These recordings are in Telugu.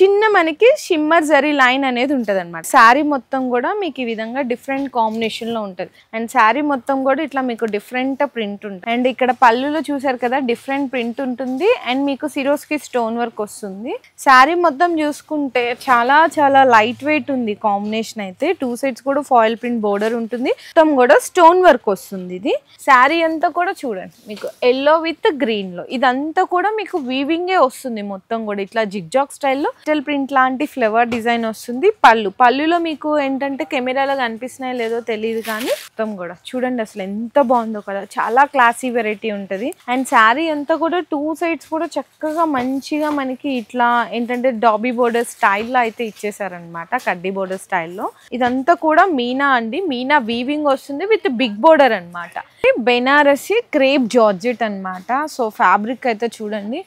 చిన్న మనకి షిమ్మర్ జరీ లైన్ అనేది ఉంటుంది అనమాట. శారీ మొత్తం కూడా మీకు ఈ విధంగా డిఫరెంట్ కాంబినేషన్ లో ఉంటుంది. అండ్ శారీ మొత్తం కూడా ఇట్లా మీకు డిఫరెంట్ ప్రింట్ ఉంటుంది. అండ్ ఇక్కడ పళ్ళులో చూసారు కదా డిఫరెంట్ ప్రింట్ ఉంటుంది. అండ్ మీకు సిరోస్కి స్టోన్ వర్క్ వస్తుంది. శారీ మొత్తం చూసుకుంటే చాలా చాలా లైట్ వెయిట్ ఉంది కాంబినేషన్ అయితే. 2 సైడ్స్ కూడా ఫాయిల్ ప్రింట్ బోర్డర్ ఉంటుంది. మొత్తం కూడా స్టోన్ వర్క్ వస్తుంది. ఇది శారీ అంతా కూడా చూడండి మీకు ఎల్లో విత్ గ్రీన్ లో ఇదంతా కూడా మీకు వీవింగే వస్తుంది. మొత్తం కూడా ఇట్లా జిగ్జాగ్ స్టైల్లో డిజిటల్ ప్రింట్ లాంటి ఫ్లవర్ డిజైన్ వస్తుంది. పళ్ళులో మీకు ఏంటంటే కెమెరాలో కనిపిస్తున్నాయో లేదో తెలియదు కానీ మొత్తం కూడా చూడండి అసలు ఎంత బాగుందో కదా. చాలా క్లాసీ వెరైటీ ఉంటుంది. అండ్ శారీ అంతా కూడా 2 సైడ్స్ కూడా చక్కగా మంచిగా మనకి ఇట్లా ఏంటంటే డాబీ బోర్డర్ స్టైల్లో అయితే ఇచ్చేసారనమాట. కడ్డీ బోర్డర్ స్టైల్లో ఇదంతా కూడా మీనా అండి. మీనా వీవింగ్ వస్తుంది విత్ బిగ్ బోర్డర్ అనమాట. బెనారసి క్రేప్ జార్జెట్ అనమాట. సో ఫ్యాబ్రిక్ అయితే చూడండి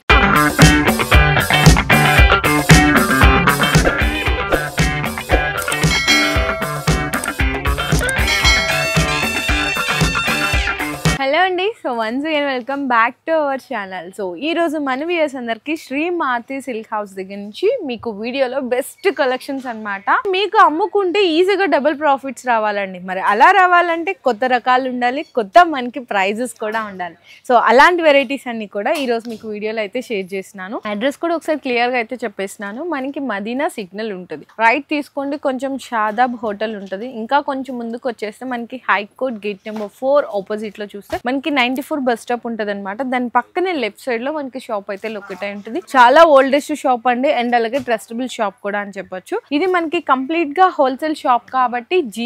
హలో అండి. So once again welcome back to our channel. So ఈరోజు మన వ్యూయర్స్ అందరికి శ్రీ మారుతి సిల్క్ హౌస్ దగ్గర నుంచి మీకు వీడియోలో బెస్ట్ కలెక్షన్స్ అనమాట. మీకు అమ్ముకుంటే ఈజీగా డబుల్ ప్రాఫిట్స్ రావాలండి. మరి అలా రావాలంటే కొత్త రకాలు ఉండాలి, కొత్త మనకి ప్రైజెస్ కూడా ఉండాలి. సో అలాంటి వెరైటీస్ అన్ని కూడా ఈరోజు మీకు వీడియోలో అయితే షేర్ చేస్తున్నాను. అడ్రస్ కూడా ఒకసారి క్లియర్గా అయితే చెప్పేస్తున్నాను. మనకి మదీనా సిగ్నల్ ఉంటుంది, రైట్ తీసుకోండి. కొంచెం షాదాబ్ హోటల్ ఉంటుంది. ఇంకా కొంచెం ముందుకు వచ్చేస్తే మనకి హైకోర్ట్ గేట్ నెంబర్ 4 ఆపోజిట్ లో చూస్తే మనకి 94 బస్ స్టాప్ ఉంటుంది అనమాట. దాని పక్కనే లెఫ్ట్ సైడ్ లో మనకి షాప్ అయితే లొకేట్ అయి ఉంటుంది. చాలా ఓల్డెస్ట్ షాప్ అండి. అండ్ అలాగే ట్రస్టబుల్ షాప్ కూడా అని చెప్పొచ్చు. ఇది మనకి కంప్లీట్ గా హోల్సేల్ షాప్ కాబట్టి G+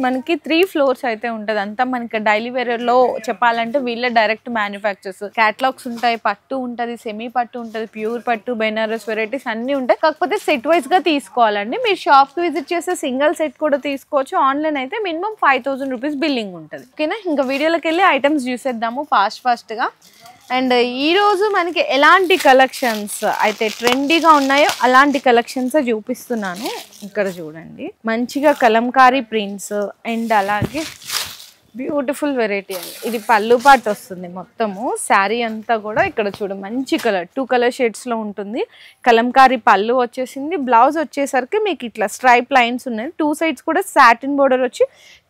మనకి 3 ఫ్లోర్స్ అయితే ఉంటది. అంతా మనకి డైలీ వేర్ లో చెప్పాలంటే వీళ్ళ డైరెక్ట్ మ్యానుఫ్యాక్చర్స్, క్యాటలాగ్స్ ఉంటాయి, పట్టు ఉంటది, సెమీ పట్టు ఉంటది, ప్యూర్ పట్టు, బెనారస్ వెరైటీస్ అన్ని ఉంటాయి. కాకపోతే సెట్ వైజ్ గా తీసుకోవాలండి. మీరు షాప్ కి విజిట్ చేస్తే సింగిల్ సెట్ కూడా తీసుకోవచ్చు. ఆన్లైన్ అయితే మినిమం 5000 రూపీస్ బిల్లింగ్ ఉంటుంది. ఓకేనా, ఇంకా వీడియోలోకి వెళ్ళి ఐటమ్స్ చూసేద్దాము ఫాస్ట్ గా. అండ్ ఈరోజు మనకి ఎలాంటి కలెక్షన్స్ అయితే ట్రెండీగా ఉన్నాయో అలాంటి కలెక్షన్స్ చూపిస్తున్నాను. ఇక్కడ చూడండి మంచిగా కలంకారీ ప్రింట్స్ అండ్ అలాగే బ్యూటిఫుల్ వెరైటీ అండి. ఇది పళ్ళు పాటు వస్తుంది మొత్తము. శారీ అంతా కూడా ఇక్కడ చూడ మంచి కలర్ 2 కలర్ షేడ్స్ లో ఉంటుంది. కలంకారీ పళ్ళు వచ్చేసింది. బ్లౌజ్ వచ్చేసరికి మీకు ఇట్లా స్ట్రైప్ లైన్స్ ఉన్నాయి. 2 సైడ్స్ కూడా సాటిన్ బోర్డర్ వచ్చి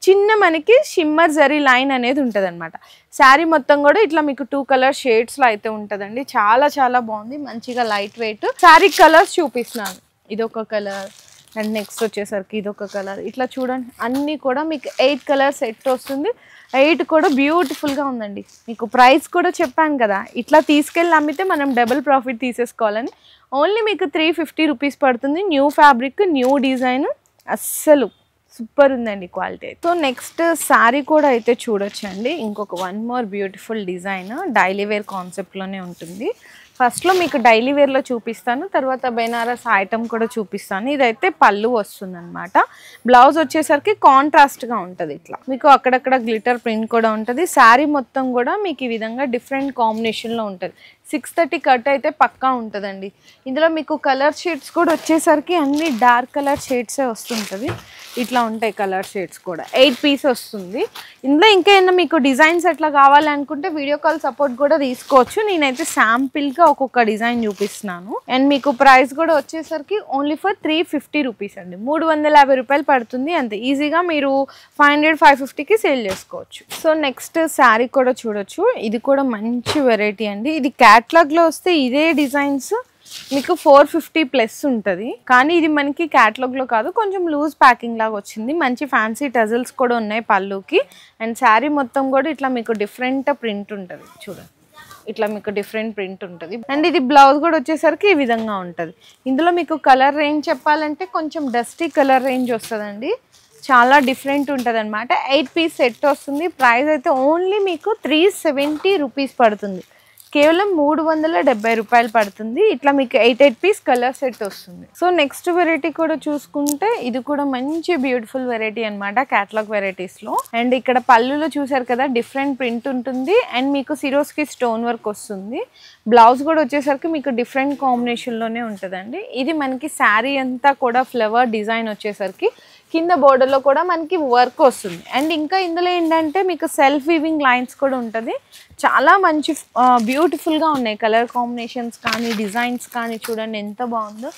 చిన్న మనకి షిమ్మర్ జరీ లైన్ అనేది ఉంటుంది అనమాట. శారీ మొత్తం కూడా ఇట్లా మీకు 2 కలర్ షేడ్స్ లో అయితే ఉంటుందండి. చాలా చాలా బాగుంది, మంచిగా లైట్ వెయిట్. శారీ కలర్స్ చూపిస్తున్నాను. ఇదొక కలర్ అండ్ నెక్స్ట్ వచ్చేసరికి ఇదొక కలర్. ఇట్లా చూడండి అన్నీ కూడా మీకు 8 కలర్ సెట్ వస్తుంది. 8 కూడా బ్యూటిఫుల్గా ఉందండి. మీకు ప్రైస్ కూడా చెప్పాను కదా, ఇట్లా తీసుకెళ్ళి అమ్మితే మనం డబుల్ ప్రాఫిట్ తీసేసుకోవాలని. ఓన్లీ మీకు 350 రూపీస్ పడుతుంది. న్యూ ఫ్యాబ్రిక్, న్యూ డిజైన్, అస్సలు సూపర్ ఉందండి క్వాలిటీ. సో నెక్స్ట్ శారీ కూడా అయితే చూడొచ్చండి. ఇంకొక 1 more beautiful design daily wear కాన్సెప్ట్లోనే ఉంటుంది. ఫస్ట్లో మీకు డైలీ వేర్లో చూపిస్తాను, తర్వాత బెనారస్ ఐటమ్ కూడా చూపిస్తాను. ఇదైతే పళ్ళు వస్తుంది అనమాట. బ్లౌజ్ వచ్చేసరికి కాంట్రాస్ట్గా ఉంటుంది. ఇట్లా మీకు అక్కడక్కడ గ్లిటర్ ప్రింట్ కూడా ఉంటుంది. శారీ మొత్తం కూడా మీకు ఈ విధంగా డిఫరెంట్ కాంబినేషన్లో ఉంటుంది. 630 కట్ అయితే పక్కా ఉంటుందండి. ఇందులో మీకు కలర్ షేడ్స్ కూడా వచ్చేసరికి అన్ని డార్క్ కలర్ షేడ్సే వస్తుంటుంది. ఇట్లా ఉంటాయి కలర్ షేడ్స్ కూడా. 8 పీస్ వస్తుంది. ఇందులో ఇంకా ఏమైనా మీకు డిజైన్స్ ఎట్లా కావాలనుకుంటే వీడియో కాల్ సపోర్ట్ కూడా తీసుకోవచ్చు. నేనైతే శాంపిల్గా ఒక్కొక్క డిజైన్ చూపిస్తున్నాను. అండ్ మీకు ప్రైస్ కూడా వచ్చేసరికి ఓన్లీ ఫర్ 350 రూపీస్ అండి. 350 రూపాయలు పడుతుంది. అంతే ఈజీగా మీరు 500, 550కి సేల్ చేసుకోవచ్చు. సో నెక్స్ట్ శారీ కూడా చూడొచ్చు. ఇది కూడా మంచి వెరైటీ అండి. ఇది క్యాటలాగ్లో వస్తే ఇదే డిజైన్స్ మీకు 450+ ఉంటుంది. కానీ ఇది మనకి క్యాటలాగ్లో కాదు, కొంచెం లూజ్ ప్యాకింగ్ లాగా వచ్చింది. మంచి ఫ్యాన్సీ టజల్స్ కూడా ఉన్నాయి పళ్ళుకి. అండ్ శారీ మొత్తం కూడా ఇట్లా మీకు డిఫరెంట్ ప్రింట్ ఉంటుంది. చూడండి ఇట్లా మీకు డిఫరెంట్ ప్రింట్ ఉంటుంది. అండ్ ఇది బ్లౌజ్ కూడా వచ్చేసరికి ఈ విధంగా ఉంటుంది. ఇందులో మీకు కలర్ రేంజ్ చెప్పాలంటే కొంచెం డస్టీ కలర్ రేంజ్ వస్తుందండి. చాలా డిఫరెంట్ ఉంటుంది అనమాట. 8 పీస్ సెట్ వస్తుంది. ప్రైస్ అయితే ఓన్లీ మీకు 370 రూపీస్ పడుతుంది. కేవలం 370 రూపాయలు పడుతుంది. ఇట్లా మీకు 8 పీస్ కలర్ సెట్ వస్తుంది. సో నెక్స్ట్ వెరైటీ కూడా చూసుకుంటే ఇది కూడా మంచి బ్యూటిఫుల్ వెరైటీ అనమాట క్యాటలాగ్ వెరైటీస్ లో. అండ్ ఇక్కడ పళ్ళులో చూసారు కదా డిఫరెంట్ ప్రింట్ ఉంటుంది. అండ్ మీకు సిరోస్కి స్టోన్ వర్క్ వస్తుంది. బ్లౌజ్ కూడా వచ్చేసరికి మీకు డిఫరెంట్ కాంబినేషన్ లోనే ఉంటుందండి. ఇది మనకి శారీ అంతా కూడా ఫ్లవర్ డిజైన్ వచ్చేసరికి కింద బోర్డర్లో కూడా మనకి వర్క్ వస్తుంది. అండ్ ఇంకా ఇందులో ఏంటంటే మీకు సెల్ఫ్ వీవింగ్ లైన్స్ కూడా ఉంటుంది. చాలా మంచి బ్యూటిఫుల్గా ఉన్నాయి కలర్ కాంబినేషన్స్ కానీ డిజైన్స్ కానీ చూడండి ఎంత బాగుందో.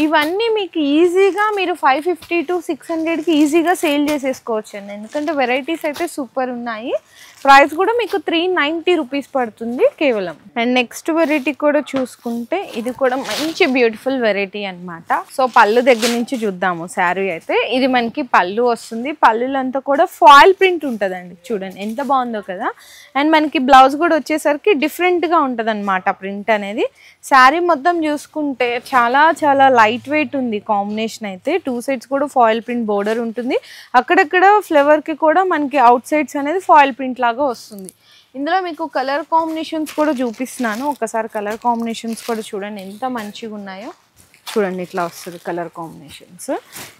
ఇవన్నీ మీకు ఈజీగా మీరు 550 to 600కి ఈజీగా సేల్ చేసేసుకోవచ్చు అండి, ఎందుకంటే వెరైటీస్ అయితే సూపర్ ఉన్నాయి. ప్రైస్ కూడా మీకు 390 రూపీస్ పడుతుంది కేవలం. అండ్ నెక్స్ట్ వెరైటీ కూడా చూసుకుంటే ఇది కూడా మంచి బ్యూటిఫుల్ వెరైటీ అనమాట. సో పళ్ళు దగ్గర నుంచి చూద్దాము. శారీ అయితే ఇది మనకి పళ్ళు వస్తుంది. పళ్ళులంతా కూడా ఫాయిల్ ప్రింట్ ఉంటుందండి, చూడండి ఎంత బాగుందో కదా. అండ్ మనకి బ్లౌజ్ కూడా వచ్చేసరికి డిఫరెంట్గా ఉంటుంది అనమాట ప్రింట్ అనేది. శారీ మొత్తం చూసుకుంటే చాలా చాలా లైట్ వెయిట్ ఉంది కాంబినేషన్ అయితే. 2 సైడ్స్ కూడా ఫాయిల్ ప్రింట్ బోర్డర్ ఉంటుంది. అక్కడక్కడ ఫ్లవర్కి కూడా మనకి అవుట్ సైడ్స్ అనేది ఫాయిల్ ప్రింట్ లాగా వస్తుంది. ఇందులో మీకు కలర్ కాంబినేషన్స్ కూడా చూపిస్తున్నాను. ఒకసారి కలర్ కాంబినేషన్స్ కూడా చూడండి ఎంత మంచిగా ఉన్నాయో. చూడండి ఇట్లా వస్తుంది కలర్ కాంబినేషన్స్.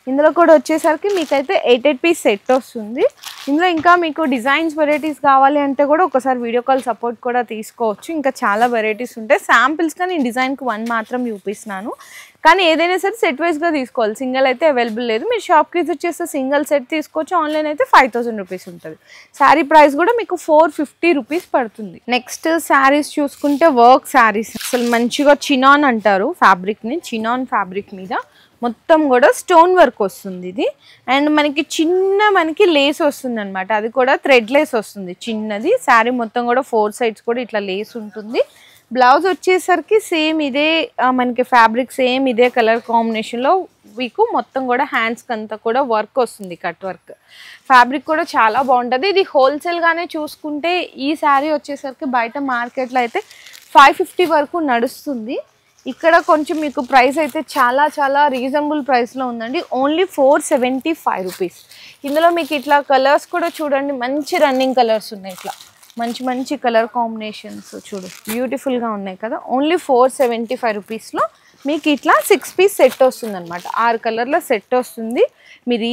ఇందులో కూడా వచ్చేసరికి మీకైతే 8 పీస్ సెట్ వస్తుంది. ఇందులో ఇంకా మీకు డిజైన్స్ వెరైటీస్ కావాలి అంటే కూడా ఒకసారి వీడియో కాల్ సపోర్ట్ కూడా తీసుకోవచ్చు. ఇంకా చాలా వెరైటీస్ ఉంటాయి. శాంపిల్స్గా నేను డిజైన్కి 1 మాత్రం చూపిస్తున్నాను, కానీ ఏదైనా సరే సెట్ వైజ్గా తీసుకోవాలి. సింగిల్ అయితే అవైలబుల్ లేదు. మీరు షాప్కి విజిట్ చేస్తే సింగిల్ సెట్ తీసుకోవచ్చు. ఆన్లైన్ అయితే 5000 రూపీస్ ఉంటుంది. శారీ ప్రైస్ కూడా మీకు 450 రూపీస్ పడుతుంది. నెక్స్ట్ శారీస్ చూసుకుంటే వర్క్ శారీస్, అసలు మంచిగా చినాన్ అంటారు ఫ్యాబ్రిక్ని. చినాన్ ఫ్యాబ్రిక్ మీద మొత్తం కూడా స్టోన్ వర్క్ వస్తుంది ఇది. అండ్ మనకి లేస్ వస్తుంది అనమాట, అది కూడా థ్రెడ్ లేస్ వస్తుంది చిన్నది. శారీ మొత్తం కూడా 4 సైడ్స్ కూడా ఇట్లా లేస్ ఉంటుంది. బ్లౌజ్ వచ్చేసరికి సేమ్ ఇదే మనకి ఫ్యాబ్రిక్ సేమ్ ఇదే కలర్ కాంబినేషన్లో మీకు మొత్తం కూడా హ్యాండ్స్కి అంతా కూడా వర్క్ వస్తుంది, కట్ వర్క్. ఫ్యాబ్రిక్ కూడా చాలా బాగుంటుంది. ఇది హోల్సేల్గానే చూసుకుంటే ఈ శారీ వచ్చేసరికి బయట మార్కెట్లో అయితే 550 వరకు నడుస్తుంది. ఇక్కడ కొంచెం మీకు ప్రైస్ అయితే చాలా చాలా రీజనబుల్ ప్రైస్లో ఉందండి. Only 475 rupees. ఇందులో మీకు ఇట్లా కలర్స్ కూడా చూడండి, మంచి రన్నింగ్ కలర్స్ ఉన్నాయి. ఇట్లా మంచి మంచి కలర్ కాంబినేషన్స్ చూడు బ్యూటిఫుల్గా ఉన్నాయి కదా. ఓన్లీ 475 రూపీస్లో మీకు ఇట్లా 6 పీస్ సెట్ వస్తుంది అనమాట. 6 కలర్ల సెట్ వస్తుంది. మీరు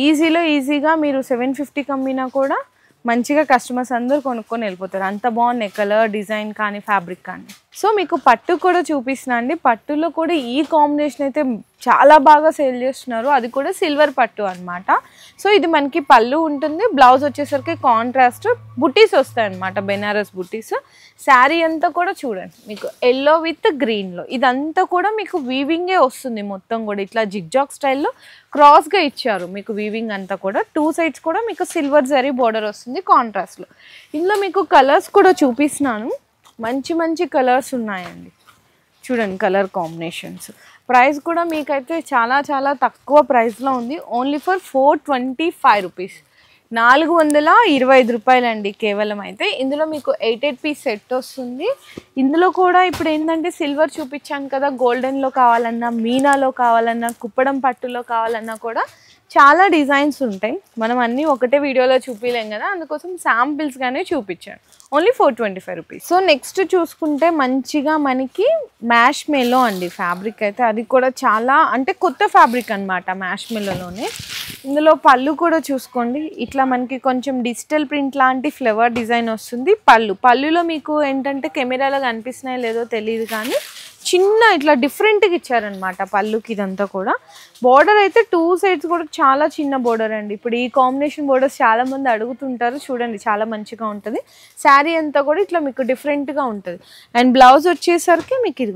ఈజీగా మీరు 750 అమ్మినా కూడా మంచిగా కస్టమర్స్ అందరూ కొనుక్కొని వెళ్ళిపోతారు. అంత బాగున్నాయి కలర్ డిజైన్ కానీ ఫ్యాబ్రిక్ కానీ. సో మీకు పట్టు కూడా చూపిస్తున్నా అండి. పట్టులో కూడా ఈ కాంబినేషన్ అయితే చాలా బాగా సేల్ చేస్తున్నారు. అది కూడా సిల్వర్ పట్టు అనమాట. సో ఇది మనకి పళ్ళు ఉంటుంది. బ్లౌజ్ వచ్చేసరికి కాంట్రాస్ట్ బుటీస్ వస్తాయి అనమాట, బెనారస్ బుటీస్. శారీ అంతా కూడా చూడండి మీకు ఎల్లో విత్ గ్రీన్లో ఇదంతా కూడా మీకు వీవింగే వస్తుంది. మొత్తం కూడా ఇట్లా జిగ్జాగ్ స్టైల్లో క్రాస్గా ఇచ్చారు మీకు వీవింగ్ అంతా కూడా. 2 సైడ్స్ కూడా మీకు సిల్వర్ జరీ బోర్డర్ వస్తుంది కాంట్రాస్ట్లో. ఇందులో మీకు కలర్స్ కూడా చూపిస్తున్నాను. మంచి మంచి కలర్స్ ఉన్నాయండి, చూడండి కలర్ కాంబినేషన్స్. ప్రైస్ కూడా మీకైతే చాలా చాలా తక్కువ ప్రైస్లో ఉంది. ఓన్లీ ఫర్ 425 రూపీస్, 425 రూపాయలండి కేవలం. అయితే ఇందులో మీకు 8 పీస్ సెట్ వస్తుంది. ఇందులో కూడా ఇప్పుడు ఏంటంటే సిల్వర్ చూపించాను కదా, గోల్డెన్లో కావాలన్నా, మీనాలో కావాలన్నా, కుప్పడం పట్టులో కావాలన్నా కూడా చాలా డిజైన్స్ ఉంటాయి. మనం అన్నీ ఒకటే వీడియోలో చూపించలేం కదా, అందుకోసం శాంపిల్స్గానే చూపించాను. Only 425 rupees. సో నెక్స్ట్ చూసుకుంటే మంచిగా మనకి మ్యాష్ మెల్లో అండి ఫ్యాబ్రిక్ అయితే. అది కూడా చాలా అంటే కొత్త ఫ్యాబ్రిక్ అనమాట మ్యాష్ మెల్లోనే. ఇందులో పళ్ళు కూడా చూసుకోండి, ఇట్లా మనకి కొంచెం డిజిటల్ ప్రింట్ లాంటి ఫ్లవర్ డిజైన్ వస్తుంది. పళ్ళులో మీకు ఏంటంటే కెమెరాలో కనిపిస్తున్నాయో లేదో తెలియదు కానీ చిన్న ఇట్లా డిఫరెంట్గా ఇచ్చారనమాట పళ్ళుకి. ఇదంతా కూడా బోర్డర్ అయితే 2 సైడ్స్ కూడా చాలా చిన్న బోర్డర్ అండి. ఇప్పుడు ఈ కాంబినేషన్ బోర్డర్స్ చాలా మంది అడుగుతుంటారు, చూడండి చాలా మంచిగా ఉంటుంది. శారీ అంతా కూడా ఇట్లా మీకు డిఫరెంట్గా ఉంటుంది. అండ్ బ్లౌజ్ వచ్చేసరికి మీకు ఇది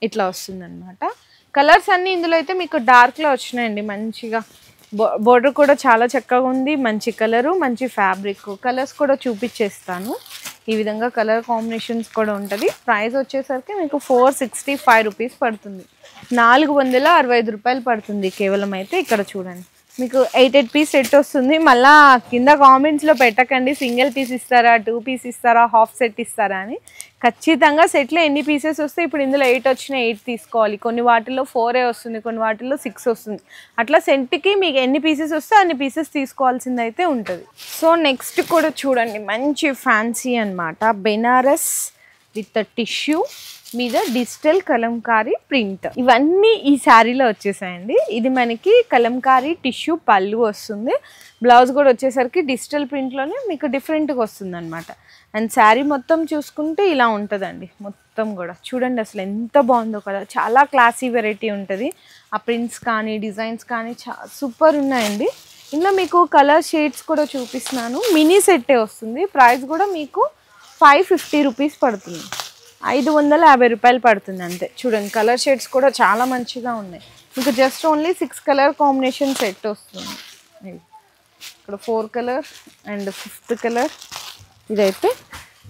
ఇట్లా వస్తుంది అనమాట. కలర్స్ అన్నీ ఇందులో అయితే మీకు డార్క్లో వచ్చినాయండి. మంచిగా బోర్డర్ కూడా చాలా చక్కగా ఉంది. మంచి కలరు, మంచి ఫ్యాబ్రిక్. కలర్స్ కూడా చూపించేస్తాను. ఈ విధంగా కలర్ కాంబినేషన్స్ కూడా ఉంటుంది. ప్రైస్ వచ్చేసరికి మీకు 465 రూపీస్ పడుతుంది, 465 రూపాయలు పడుతుంది కేవలం. అయితే ఇక్కడ చూడండి మీకు 8 పీస్ సెట్ వస్తుంది. మళ్ళీ కింద కామెంట్స్లో పెట్టకండి సింగిల్ పీస్ ఇస్తారా, 2 పీస్ ఇస్తారా, హాఫ్ సెట్ ఇస్తారా అని. ఖచ్చితంగా సెట్లో ఎన్ని పీసెస్ వస్తే ఇప్పుడు ఇందులో 8 వచ్చినా 8 తీసుకోవాలి. కొన్ని వాటిల్లో 4 వస్తుంది, కొన్ని వాటిల్లో 6 వస్తుంది. అట్లా సెట్కి మీకు ఎన్ని పీసెస్ వస్తే అన్ని పీసెస్ తీసుకోవాల్సింది అయితే ఉంటుంది. సో నెక్స్ట్ కూడా చూడండి మంచి ఫ్యాన్సీ అనమాట, బెనారస్ విత్ టిష్యూ మీద డిజిటల్ కలంకారీ ప్రింట్. ఇవన్నీ ఈ శారీలో వచ్చేసాయండి. ఇది మనకి కలంకారీ టిష్యూ పళ్ళు వస్తుంది. బ్లౌజ్ కూడా వచ్చేసరికి డిజిటల్ ప్రింట్లోనే మీకు డిఫరెంట్గా వస్తుంది అనమాట. అండ్ శారీ మొత్తం చూసుకుంటే ఇలా ఉంటుందండి. మొత్తం కూడా చూడండి అసలు ఎంత బాగుందో కదా, చాలా క్లాసీ వెరైటీ ఉంటుంది. ఆ ప్రింట్స్ కానీ డిజైన్స్ కానీ సూపర్ ఉన్నాయండి. ఇందులో మీకు కలర్ షేడ్స్ కూడా చూపిస్తున్నాను. మినీ సెట్టే వస్తుంది. ప్రైస్ కూడా మీకు 550 రూపీస్ పడుతుంది, 550 రూపాయలు పడుతుంది అంతే. చూడండి కలర్ షేడ్స్ కూడా చాలా మంచిగా ఉన్నాయి. మీకు just only 6 colour combination set వస్తుంది. ఇక్కడ 4 కలర్ అండ్ 5th కలర్ ఇదైతే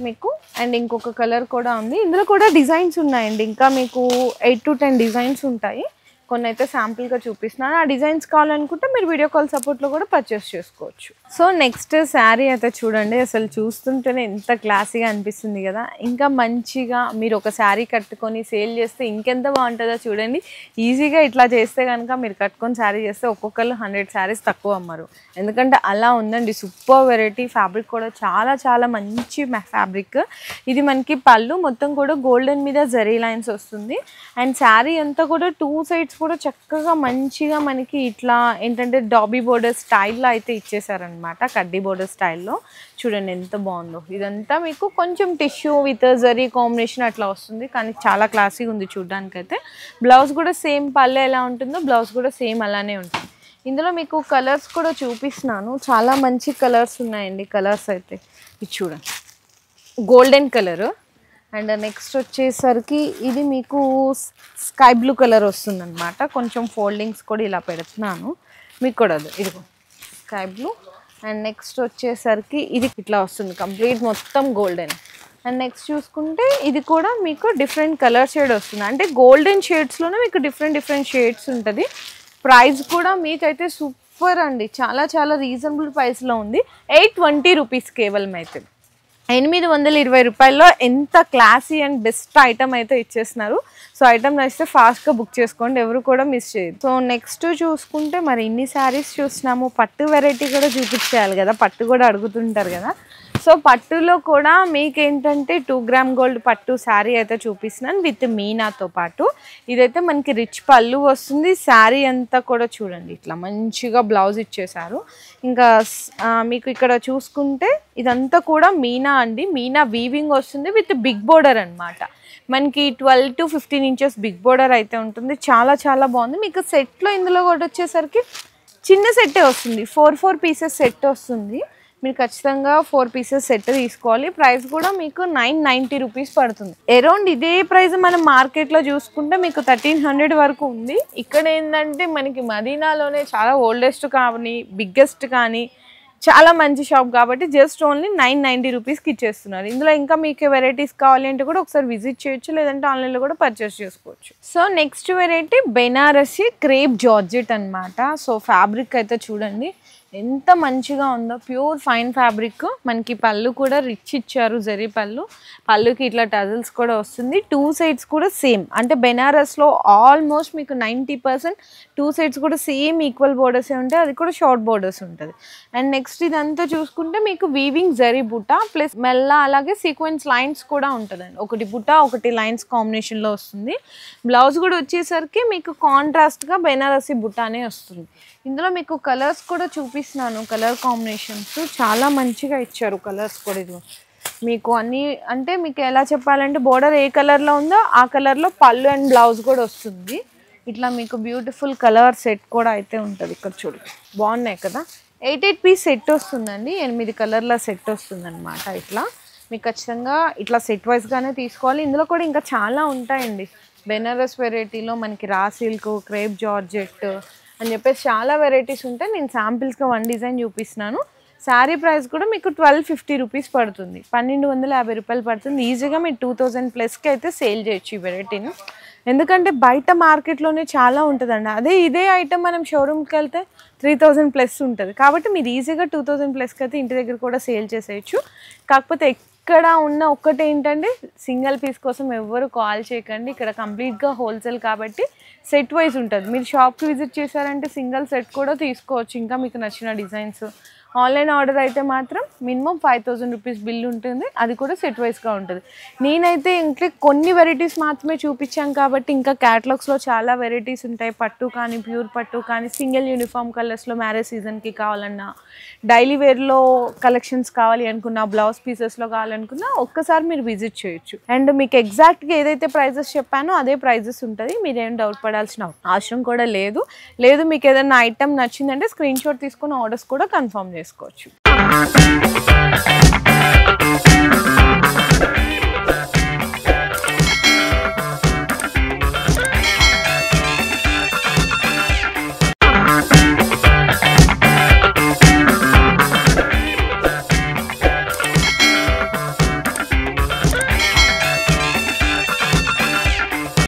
మీకు. అండ్ ఇంకొక కలర్ కూడా ఉంది. ఇందులో కూడా డిజైన్స్ ఉన్నాయండి. ఇంకా మీకు 8 to 10 డిజైన్స్ ఉంటాయి. కొన్ని అయితే శాంపుల్గా చూపిస్తున్నాను. ఆ డిజైన్స్ కావాలనుకుంటే మీరు వీడియో కాల్ సపోర్ట్లో కూడా పర్చేస్ చేసుకోవచ్చు. సో నెక్స్ట్ శారీ అయితే చూడండి. అసలు చూస్తుంటేనే ఎంత క్లాసీగా అనిపిస్తుంది కదా. ఇంకా మంచిగా మీరు ఒక శారీ కట్టుకొని సేల్ చేస్తే ఇంకెంత బాగుంటుందో చూడండి. ఈజీగా ఇట్లా చేస్తే కనుక మీరు కట్టుకొని శారీ చేస్తే ఒక్కొక్కరు 100 శారీస్ తక్కువ అమ్మరు. ఎందుకంటే అలా ఉందండి. Super variety. ఫ్యాబ్రిక్ కూడా చాలా చాలా మంచి ఫ్యాబ్రిక్. ఇది మనకి పళ్ళు మొత్తం కూడా గోల్డెన్ మీద జరీ లైన్స్ వస్తుంది. అండ్ శారీ అంతా కూడా 2 సైడ్స్ కూడా చక్కగా మంచిగా మనకి ఇట్లా ఏంటంటే డాబీ బోర్డర్ స్టైల్లో అయితే ఇచ్చేసారనమాట. కడ్డీ బోర్డర్ స్టైల్లో చూడండి ఎంత బాగుందో. ఇదంతా మీకు కొంచెం టిష్యూ విత్ జరీ కాంబినేషన్ అట్లా వస్తుంది. కానీ చాలా క్లాసీగా ఉంది చూడడానికైతే. బ్లౌజ్ కూడా సేమ్ పళ్ళు ఎలా ఉంటుందో బ్లౌజ్ కూడా సేమ్ అలానే ఉంటుంది. ఇందులో మీకు కలర్స్ కూడా చూపిస్తున్నాను. చాలా మంచి కలర్స్ ఉన్నాయండి. కలర్స్ అయితే ఇది చూడండి, గోల్డెన్ కలరు. అండ్ నెక్స్ట్ వచ్చేసరికి ఇది మీకు స్కై బ్లూ కలర్ వస్తుంది అనమాట. కొంచెం ఫోల్డింగ్స్ కూడా ఇలా పెడుతున్నాను మీకు కూడా. ఇదిగో స్కై బ్లూ. అండ్ నెక్స్ట్ వచ్చేసరికి ఇది ఇట్లా వస్తుంది కంప్లీట్ మొత్తం గోల్డెన్. అండ్ నెక్స్ట్ చూసుకుంటే ఇది కూడా మీకు డిఫరెంట్ కలర్ షేడ్ వస్తుంది. అంటే గోల్డెన్ షేడ్స్లోనే మీకు డిఫరెంట్ షేడ్స్ ఉంటుంది. ప్రైస్ కూడా మీకైతే సూపర్ అండి. చాలా చాలా రీజనబుల్ ప్రైస్లో ఉంది. 820 రూపీస్ కేవలం. అయితే 820 రూపాయల్లో ఎంత క్లాసీ అండ్ బెస్ట్ ఐటమ్ అయితే ఇచ్చేస్తున్నారు. సో ఐటమ్ నచ్చితే ఫాస్ట్గా బుక్ చేసుకోండి, ఎవరు కూడా మిస్ చేయదు. సో నెక్స్ట్ చూసుకుంటే మరి ఇన్ని శారీస్ చూస్తున్నాము, పట్టు వెరైటీ కూడా చూపించేయాలి కదా. పట్టు కూడా అడుగుతుంటారు కదా. సో పట్టులో కూడా మీకేంటంటే 2 గ్రామ్ గోల్డ్ పట్టు శారీ అయితే చూపిస్తున్నాను విత్ మీనాతో పాటు. ఇదైతే మనకి రిచ్ పళ్ళు వస్తుంది. శారీ అంతా కూడా చూడండి ఇట్లా మంచిగా బ్లౌజ్ ఇచ్చేసారు. ఇంకా మీకు ఇక్కడ చూసుకుంటే ఇదంతా కూడా మీనా అండి. మీనా వీవింగ్ వస్తుంది విత్ బిగ్ బోర్డర్ అనమాట. మనకి 12 to 15 ఇంచెస్ బిగ్ బోర్డర్ అయితే ఉంటుంది. చాలా చాలా బాగుంది. మీకు సెట్లో ఇందులో కూడా వచ్చేసరికి చిన్న సెట్టే వస్తుంది. 4 పీసెస్ సెట్ వస్తుంది. మీరు ఖచ్చితంగా 4 పీసెస్ సెట్ తీసుకోవాలి. ప్రైస్ కూడా మీకు 990 రూపీస్ పడుతుంది. అరౌండ్ ఇదే ప్రైస్ మనం మార్కెట్లో చూసుకుంటే మీకు 1300 వరకు ఉంది. ఇక్కడ ఏంటంటే మనకి మదీనాలోనే చాలా ఓల్డెస్ట్ కానీ బిగ్గెస్ట్ కానీ చాలా మంచి షాప్ కాబట్టి జస్ట్ ఓన్లీ 990 రూపీస్కి ఇచ్చేస్తున్నారు. ఇందులో ఇంకా మీకు వెరైటీస్ కావాలి అంటే కూడా ఒకసారి విజిట్ చేయొచ్చు, లేదంటే ఆన్లైన్లో కూడా పర్చేస్ చేసుకోవచ్చు. So next variety Banarasi crepe georgette అనమాట. సో ఫ్యాబ్రిక్ అయితే చూడండి ఎంత మంచిగా ఉందో. Pure fine fabric. మనకి పళ్ళు కూడా రిచ్ ఇచ్చారు, జరీ పళ్ళు. పళ్ళుకి ఇట్లా టజల్స్ కూడా వస్తుంది. 2 సైడ్స్ కూడా సేమ్. అంటే బెనారస్లో ఆల్మోస్ట్ మీకు 90% 2 సైడ్స్ కూడా సేమ్ ఈక్వల్ బోర్డర్సే ఉంటాయి. అది కూడా షార్ట్ బోర్డర్స్ ఉంటుంది. అండ్ నెక్స్ట్ ఇదంతా చూసుకుంటే మీకు వీవింగ్ జరీ బుట్ట ప్లస్ మెల్ల అలాగే సీక్వెన్స్ లైన్స్ కూడా ఉంటుందండి. ఒకటి బుట్ట ఒకటి లైన్స్ కాంబినేషన్లో వస్తుంది. బ్లౌజ్ కూడా వచ్చేసరికి మీకు కాంట్రాస్ట్గా బెనారసి బుట్టానే వస్తుంది. ఇందులో మీకు కలర్స్ కూడా చూపిస్తున్నాను. కలర్ కాంబినేషన్స్ చాలా మంచిగా ఇచ్చారు. కలర్స్ కూడా ఇది మీకు అన్నీ అంటే మీకు ఎలా చెప్పాలంటే బోర్డర్ ఏ కలర్లో ఉందో ఆ కలర్లో పళ్ళు అండ్ బ్లౌజ్ కూడా వస్తుంది. ఇట్లా మీకు బ్యూటిఫుల్ కలర్ సెట్ కూడా అయితే ఉంటుంది. ఇక్కడ చూడండి బాగున్నాయి కదా. 8 పీస్ సెట్ వస్తుందండి. 8 కలర్ల సెట్ వస్తుంది అనమాట. ఇట్లా మీకు ఖచ్చితంగా ఇట్లా సెట్ వైజ్గానే తీసుకోవాలి. ఇందులో కూడా ఇంకా చాలా ఉంటాయండి. బెనారస్ వెరైటీలో మనకి రా సిల్క్, క్రేప్ జార్జెట్ అని చెప్పేసి చాలా వెరైటీస్ ఉంటాయి. నేను శాంపిల్స్గా 1 డిజైన్ చూపిస్తున్నాను. శారీ ప్రైస్ కూడా మీకు 1250 రూపీస్ పడుతుంది. 1250 రూపాయలు పడుతుంది. ఈజీగా మీరు 2000+ అయితే సేల్ చేయొచ్చు ఈ వెరైటీని. ఎందుకంటే బయట మార్కెట్లోనే చాలా ఉంటుందండి. అదే ఇదే ఐటమ్ మనం షోరూమ్కి వెళ్తే 3000+ ఉంటుంది. కాబట్టి మీరు ఈజీగా 2000+ అయితే ఇంటి దగ్గర కూడా సేల్ చేసేయచ్చు. కాకపోతే ఇక్కడ ఉన్న ఒక్కటి ఏంటంటే సింగిల్ పీస్ కోసం ఎవరు కాల్ చేయకండి. ఇక్కడ కంప్లీట్గా హోల్సేల్ కాబట్టి సెట్ వైజ్ ఉంటుంది. మీరు షాప్కి విజిట్ చేశారంటే సింగిల్ సెట్ కూడా తీసుకోవచ్చు. ఇంకా మీకు నచ్చిన డిజైన్స్. ఆన్లైన్ ఆర్డర్ అయితే మాత్రం మినిమం 5000 రూపీస్ బిల్ ఉంటుంది. అది కూడా సెట్ వైజ్గా ఉంటుంది. నేనైతే ఇంకా కొన్ని వెరైటీస్ మాత్రమే చూపించాను కాబట్టి ఇంకా క్యాటలాగ్స్లో చాలా వెరైటీస్ ఉంటాయి. పట్టు కానీ ప్యూర్ పట్టు కానీ సింగిల్ యూనిఫామ్ కలర్స్లో మ్యారేజ్ సీజన్కి కావాలన్నా, డైలీ వేర్లో కలెక్షన్స్ కావాలి అనుకున్నా, బ్లౌజ్ పీసెస్లో కావాలనుకున్నా ఒక్కసారి మీరు విజిట్ చేయొచ్చు. అండ్ మీకు ఎగ్జాక్ట్గా ఏదైతే ప్రైజెస్ చెప్పానో అదే ప్రైజెస్ ఉంటుంది. మీరేం డౌట్ పడాల్సిన అవసరం కూడా లేదు. మీకు ఏదైనా ఐటమ్ నచ్చిందంటే స్క్రీన్ షాట్ తీసుకొని ఆర్డర్స్ కూడా కన్ఫర్మ్ చేసుకోవచ్చు.